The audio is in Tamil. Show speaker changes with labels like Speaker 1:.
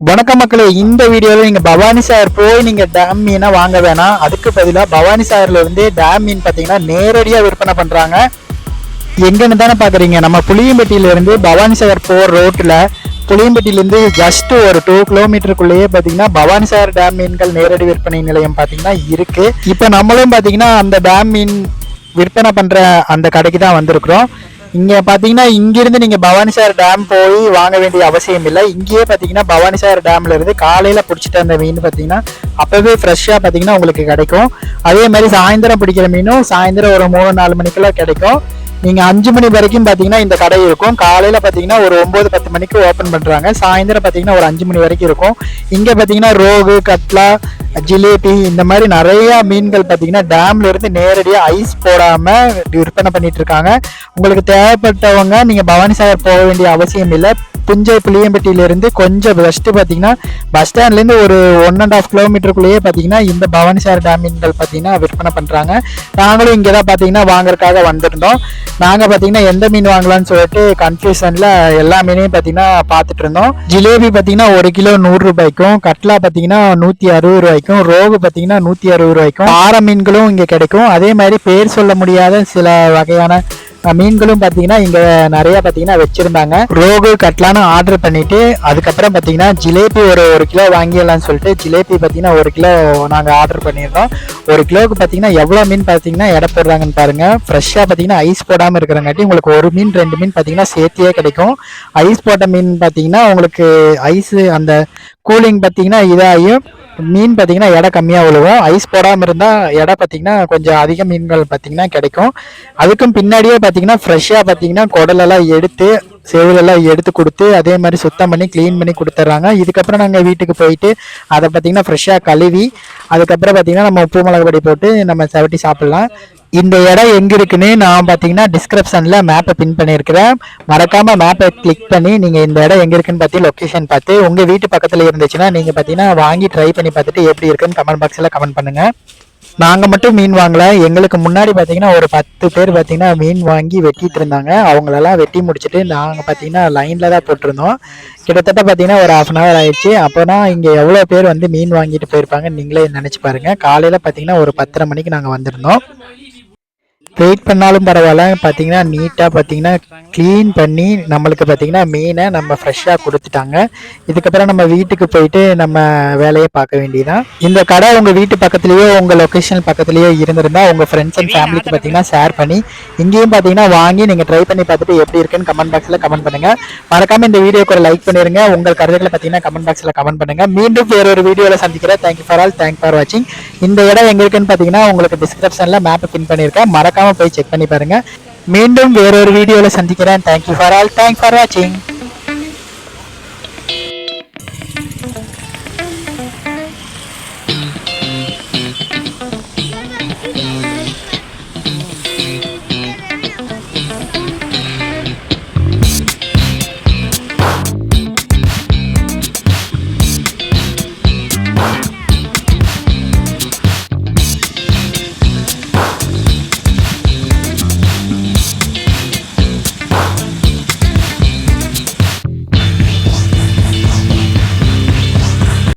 Speaker 1: வணக்கம் மக்களே, இந்த வீடியோவில் நீங்கள் பவானி சாகர் போய் நீங்கள் டேம் மீனை வாங்க வேணாம். அதுக்கு பதிலாக பவானி சாகரில் இருந்து டேம் மீன் பார்த்தீங்கன்னா நேரடியாக விற்பனை பண்ணுறாங்க. எங்கன்னு தானே பார்க்குறீங்க, நம்ம புளியம்பட்டியிலேருந்து பவானி சாகர் போகிற ரோட்டில் புளியம்பட்டியிலேருந்து ஜஸ்ட் ஒரு 2 கிலோமீட்டருக்குள்ளேயே பார்த்தீங்கன்னா பவானி சாகர் டேம் மீன்கள் நேரடி விற்பனை நிலையம் பார்த்தீங்கன்னா இருக்குது. இப்போ நம்மளும் பார்த்தீங்கன்னா அந்த டேம் மீன் விற்பனை பண்ணுற அந்த கடைக்கு தான் வந்திருக்கிறோம். இங்கே பார்த்தீங்கன்னா இங்கிருந்து நீங்கள் பவானி சாகர் டேம் போய் வாங்க வேண்டிய அவசியம் இல்லை. இங்கேயே பார்த்தீங்கன்னா பவானி சாகர் டேம்ல இருந்து காலையில் பிடிச்சிட்டு அந்த மீன் பார்த்தீங்கன்னா அப்போவே ஃப்ரெஷ்ஷாக பார்த்தீங்கன்னா உங்களுக்கு கிடைக்கும். அதே மாதிரி சாயந்தரம் பிடிக்கிற மீனும் சாயந்தரம் ஒரு 3-4 மணிக்கெல்லாம் கிடைக்கும். நீங்கள் 5 மணி வரைக்கும் பார்த்தீங்கன்னா இந்த கடை இருக்கும். காலையில் பார்த்தீங்கன்னா ஒரு 9-10 மணிக்கு ஓப்பன் பண்ணுறாங்க. சாயந்தரம் பார்த்தீங்கன்னா ஒரு 5 மணி வரைக்கும் இருக்கும். இங்கே பார்த்தீங்கன்னா ரோகு, கட்லா, ஜிலேபி இந்த மாதிரி நிறையா மீன்கள் பார்த்தீங்கன்னா டேம்ல இருந்து நேரடியாக ஐஸ் போடாமல் விற்பனை பண்ணிட்டு இருக்காங்க. உங்களுக்கு தேவைப்பட்டவங்க நீங்கள் பவானி சாகர் போக வேண்டிய அவசியம் இல்லை. புஞ்சை புளியம்பட்டியிலேருந்து கொஞ்சம் பெஸ்ட்டு பார்த்தீங்கன்னா பஸ் ஸ்டாண்ட்லேருந்து ஒரு 1.5 கிலோமீட்டருக்குள்ளேயே பார்த்தீங்கன்னா இந்த பவானி சாகர் டேம் மீன்கள் பார்த்தீங்கன்னா விற்பனை பண்ணுறாங்க. நாங்களும் இங்கே தான் பார்த்தீங்கன்னா வாங்குறதுக்காக வந்திருந்தோம். நாங்கள் பார்த்தீங்கன்னா எந்த மீன் வாங்கலாம்னு சொல்லிட்டு கன்ஃபியூஷனில் எல்லா மீனையும் பார்த்தீங்கன்னா பார்த்துட்டு இருந்தோம். ஜிலேபி பார்த்தீங்கன்னா 1 கிலோ 100 ரூபாய்க்கும், கட்லா பார்த்தீங்கன்னா 160 ரூபாய்க்கும், ரோகு பார்த்தீங்கன்னா 160 ரூபாய்க்கும் பாறை மீன்களும் இங்கே கிடைக்கும். அதே மாதிரி பேர் சொல்ல முடியாத சில வகையான மீன்களும் பார்த்தீங்கன்னா இங்கே நிறைய பார்த்தீங்கன்னா வச்சுருந்தாங்க. ரோகு கட்லான்னு ஆர்டர் பண்ணிவிட்டு அதுக்கப்புறம் பார்த்தீங்கன்னா ஜிலேபி ஒரு கிலோ வாங்கிடலாம்னு சொல்லிட்டு ஜிலேபி பார்த்தீங்கன்னா 1 கிலோ நாங்கள் ஆர்டர் பண்ணியிருந்தோம். 1 கிலோவுக்கு பார்த்தீங்கன்னா எவ்வளோ மீன் பார்த்தீங்கன்னா எடை போடுறாங்கன்னு பாருங்கள். ஃப்ரெஷ்ஷாக பார்த்தீங்கன்னா ஐஸ் போடாமல் இருக்கிறங்காட்டி உங்களுக்கு 1 மீன் 2 மீன் பார்த்தீங்கன்னா சேர்த்தியே கிடைக்கும். ஐஸ் போட்ட மீன் பார்த்தீங்கன்னா உங்களுக்கு ஐஸு அந்த கூலிங் பார்த்தீங்கன்னா இதாகியும் மீன் பார்த்தீங்கன்னா எடை கம்மியாக விழுவும். ஐஸ் போடாமல் இருந்தால் எடை பார்த்தீங்கன்னா கொஞ்சம் அதிக மீன்கள் பார்த்தீங்கன்னா கிடைக்கும். அதுக்கும் பின்னாடியே பார்த்தீங்கன்னா ஃப்ரெஷ்ஷாக பார்த்தீங்கன்னா குடலெல்லாம் எடுத்து செவிலெல்லாம் எடுத்து கொடுத்து அதே மாதிரி சுத்தம் பண்ணி க்ளீன் பண்ணி கொடுத்துட்றாங்க. இதுக்கப்புறம் நாங்கள் வீட்டுக்கு போயிட்டு அதை பார்த்தீங்கன்னா ஃப்ரெஷ்ஷாக கழுவி அதுக்கப்புறம் பார்த்தீங்கன்னா நம்ம உப்பு மிளகு பொடி போட்டு நம்ம சவட்டி சாப்பிட்லாம். இந்த இடம் எங்கே இருக்குன்னு நான் பார்த்தீங்கன்னா டிஸ்கிரிப்ஷனில் மேப்பை பின் பண்ணியிருக்கிறேன். மறக்காமல் மேப்பை கிளிக் பண்ணி நீங்கள் இந்த இடம் எங்கே இருக்குன்னு பார்த்து லொக்கேஷன் பார்த்து உங்கள் வீட்டு பக்கத்தில் இருந்துச்சுன்னா நீங்கள் பார்த்தீங்கன்னா வாங்கி ட்ரை பண்ணி பார்த்துட்டு எப்படி இருக்குன்னு கமெண்ட் பாக்ஸில் கமெண்ட் பண்ணுங்கள். நாங்கள் மட்டும் மீன் வாங்கலை, எங்களுக்கு முன்னாடி பார்த்தீங்கன்னா ஒரு 10 பேர் பார்த்தீங்கன்னா மீன் வாங்கி வெட்டிட்டு இருந்தாங்க. அவங்களெல்லாம் வெட்டி முடிச்சுட்டு நாங்கள் பார்த்தீங்கன்னா லைனில் தான் போட்டிருந்தோம். கிட்டத்தட்ட பார்த்தீங்கன்னா ஒரு 1/2 hour ஆயிடுச்சு. அப்போனா இங்கே எவ்வளோ பேர் வந்து மீன் வாங்கிட்டு போயிருப்பாங்க நீங்களே நினச்சி பாருங்கள். காலையில் பார்த்தீங்கன்னா ஒரு 10:30 மணிக்கு நாங்கள் வந்திருந்தோம். வெயிட் பண்ணாலும் பரவாயில்ல, பார்த்தீங்கன்னா நீட்டாக பார்த்தீங்கன்னா க்ளீன் பண்ணி நம்மளுக்கு பார்த்தீங்கன்னா மீனை நம்ம ஃப்ரெஷ்ஷாக கொடுத்துட்டாங்க. இதுக்கப்புறம் நம்ம வீட்டுக்கு போயிட்டு நம்ம வேலையை பார்க்க வேண்டியதான். இந்த கடை உங்கள் வீட்டு பக்கத்துலேயோ உங்கள் லொக்கேஷன் பக்கத்துலேயோ இருந்திருந்தால் உங்கள் ஃப்ரெண்ட்ஸ் அண்ட் ஃபேமிலிக்கு பார்த்தீங்கன்னா ஷேர் பண்ணி இங்கேயும் பார்த்தீங்கன்னா வாங்கி நீங்கள் ட்ரை பண்ணி பார்த்துட்டு எப்படி இருக்குன்னு கமெண்ட் பாக்ஸில் கமெண்ட் பண்ணுங்கள். மறக்காமல் இந்த வீடியோக்கு ஒரு லைக் பண்ணிடுங்க. உங்கள் கருத்துக்களை பார்த்தீங்கன்னா கமெண்ட் பாக்ஸில் கமெண்ட் பண்ணுங்கள். மீண்டும் வேறொரு வீடியோவில் சந்திக்கிறேன். Thank you for all, thank for வாட்சிங். இந்த இடம் எங்கே இருக்குன்னு பார்த்தீங்கன்னா உங்களுக்கு டிஸ்கிரிப்ஷனில் மேப்பை பின் பண்ணியிருக்கேன். மறக்காமல் போய் செக் பண்ணி பாருங்க. மீண்டும் வேறொரு வீடியோவில் சந்திக்கிறேன். Thank you for all, thank for வாட்சிங்.